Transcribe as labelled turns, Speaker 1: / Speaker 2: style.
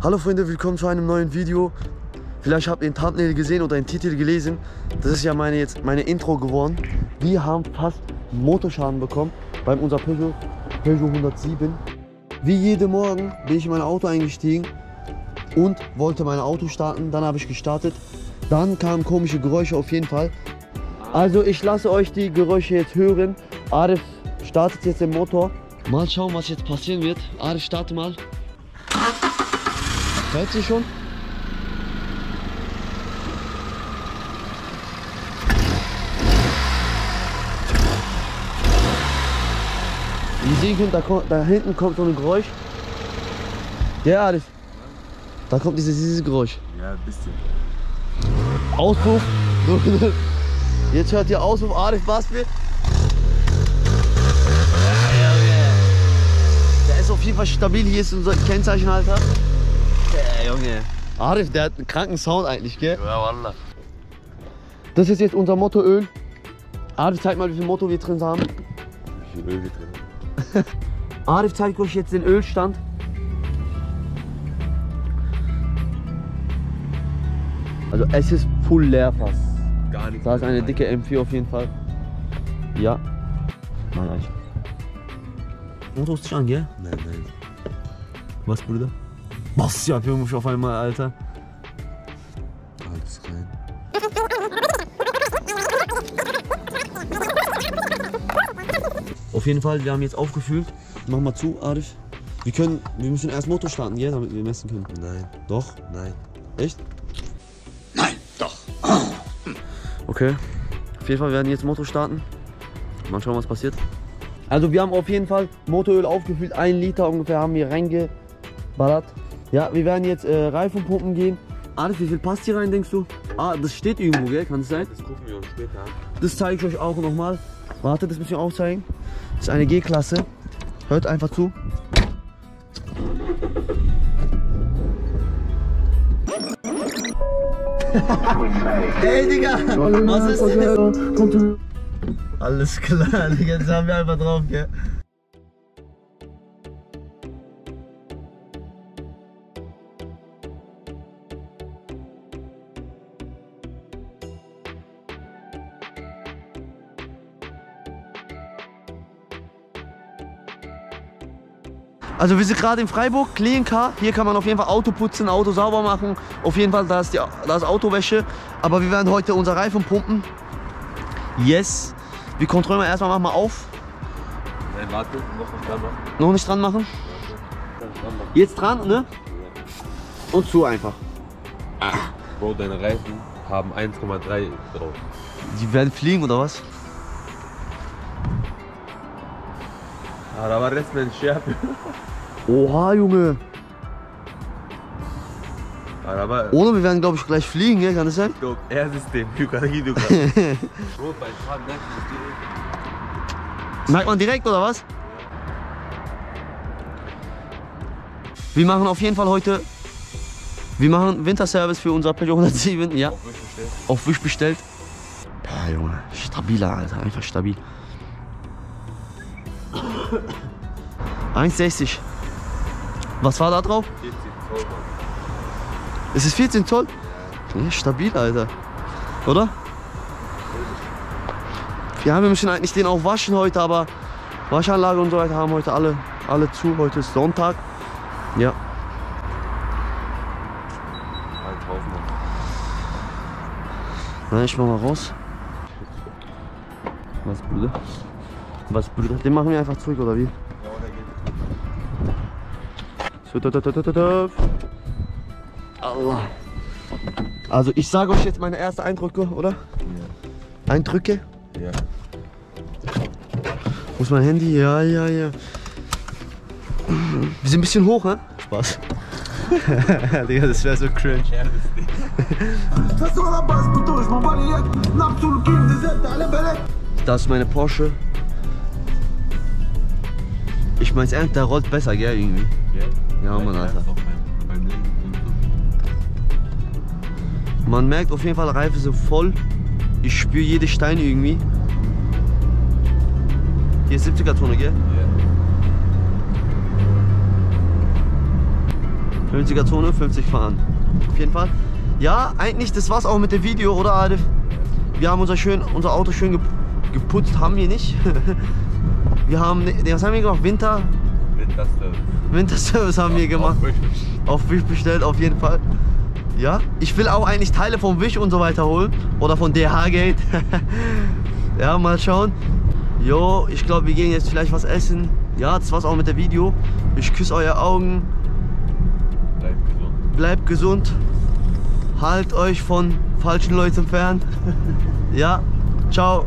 Speaker 1: Hallo Freunde, willkommen zu einem neuen Video. Vielleicht habt ihr den Thumbnail gesehen oder den Titel gelesen. Das ist ja meine Intro geworden. Wir haben fast Motorschaden bekommen bei unser Peugeot 107. Wie jeden Morgen bin ich in mein Auto eingestiegen und wollte mein Auto starten. Dann habe ich gestartet. Dann kamen komische Geräusche auf jeden Fall. Also ich lasse euch die Geräusche jetzt hören. Arif startet jetzt den Motor. Mal schauen, was jetzt passieren wird. Arif, starte mal. Hört sich schon? Wie ihr sehen könnt, da hinten kommt so ein Geräusch. Ja, Arif. Da kommt dieses Geräusch.
Speaker 2: Ja, ein bisschen.
Speaker 1: Auspuff. Jetzt hört ihr Auspuff. Arif, was für? Der ist auf jeden Fall stabil. Hier ist unser Kennzeichenhalter. Junge. Arif, der hat einen kranken Sound eigentlich, gell?
Speaker 2: Ja, wallah.
Speaker 1: Das ist jetzt unser Motoröl. Arif, zeig mal, wie viel Motor wir drin haben.
Speaker 2: Wie viel Öl wir drin?
Speaker 1: Arif zeigt euch jetzt den Ölstand. Also es ist full leer fast.
Speaker 2: Gar nichts.
Speaker 1: Da ist eine dicke M4 auf jeden Fall. Ja. Nein, eigentlich. Motor ist nicht an, gell?
Speaker 2: Nein, nein.
Speaker 1: Was, Bruder? Was ja für mich auf einmal, Alter?
Speaker 2: Alles rein.
Speaker 1: Auf jeden Fall, wir haben jetzt aufgefüllt. Mach mal zu, Arif. Wir müssen erst Motor starten, gell, damit wir messen können.
Speaker 2: Nein.
Speaker 1: Doch?
Speaker 2: Nein.
Speaker 1: Echt?
Speaker 3: Nein, doch.
Speaker 1: Okay. Auf jeden Fall werden jetzt Motor starten. Mal schauen, was passiert. Also wir haben auf jeden Fall Motoröl aufgefüllt. 1 Liter ungefähr haben wir reingeballert. Ja, wir werden jetzt Reifenpumpen gehen. Arif, wie viel passt hier rein, denkst du? Ah, das steht irgendwo, gell? Kann es sein?
Speaker 2: Das gucken wir uns später an.
Speaker 1: Das zeige ich euch auch nochmal. Warte, das müssen wir auch zeigen. Das ist eine G-Klasse. Hört einfach zu. Ey, Digga! Was ist denn? Alles klar, Digga. Das haben wir einfach drauf, gell? Also wir sind gerade in Freiburg, Clean Car. Hier kann man auf jeden Fall Auto putzen, Auto sauber machen. Auf jeden Fall, da ist Autowäsche. Aber wir werden heute unser Reifen pumpen. Yes. Wir kontrollieren erstmal, machen wir auf.
Speaker 2: Nein, warte, noch nicht dran machen.
Speaker 1: Noch nicht dran machen? Jetzt dran, ne? Und zu einfach.
Speaker 2: Bro, deine Reifen haben 1,3 drauf.
Speaker 1: Die werden fliegen oder was?
Speaker 2: Aber das ist eine Scherbe.
Speaker 1: Oha, Junge.
Speaker 2: Aber
Speaker 1: Ohne, wir werden glaube ich gleich fliegen, gell? Kann das sein?
Speaker 2: R-System, Yukaragi. Bro, bei Schaden merkt man direkt.
Speaker 1: Merkt man direkt oder was? Wir machen auf jeden Fall heute, wir machen Winterservice für unser Peugeot 107, ja.
Speaker 2: Auf Wisch bestellt.
Speaker 1: Auf Wisch bestellt. Ja, Junge, stabiler, Alter, einfach stabil. 1,60. Was war da drauf?
Speaker 2: 14 Zoll.
Speaker 1: Ist es 14 Zoll? Ja, stabil, Alter. Oder? Ja, wir müssen eigentlich den auch waschen heute, aber Waschanlage und so weiter haben heute alle zu. Heute ist Sonntag. Ja.
Speaker 2: Ein drauf machen.
Speaker 1: Na, ich mach mal raus. Was, Bruder? Was, Bruder? Den machen wir einfach zurück, oder wie?
Speaker 2: Ja, oder geht
Speaker 1: So, Allah. Also ich sage euch jetzt meine ersten Eindrücke, oder?
Speaker 2: Ja.
Speaker 1: Eindrücke?
Speaker 2: Ja.
Speaker 1: Wo ist mein Handy? Ja. Wir sind ein bisschen hoch, hä? Spaß. Digga, das wäre so cringe. Das ist meine Porsche. Ich mein's ernst, der rollt besser, gell, irgendwie. Ja, Mann, Alter. Man merkt auf jeden Fall, der Reifen ist so voll. Ich spüre jede Steine irgendwie. Hier ist 70er Zone, gell?
Speaker 2: Ja.
Speaker 1: 50er Zone, 50 fahren. Auf jeden Fall. Ja, eigentlich, das war's auch mit dem Video, oder Adif? Wir haben unser Auto schön geputzt, haben wir nicht. Wir haben, was haben wir gemacht? Winterservice haben wir gemacht. Auf Wish bestellt, auf jeden Fall. Ja, ich will auch eigentlich Teile vom Wish und so weiter holen. Oder von DH-Gate. Ja, mal schauen. Jo, ich glaube, wir gehen jetzt vielleicht was essen. Ja, das war's auch mit dem Video. Ich küsse eure Augen.
Speaker 2: Bleibt gesund.
Speaker 1: Bleibt gesund. Halt euch von falschen Leuten fern. Ja, ciao.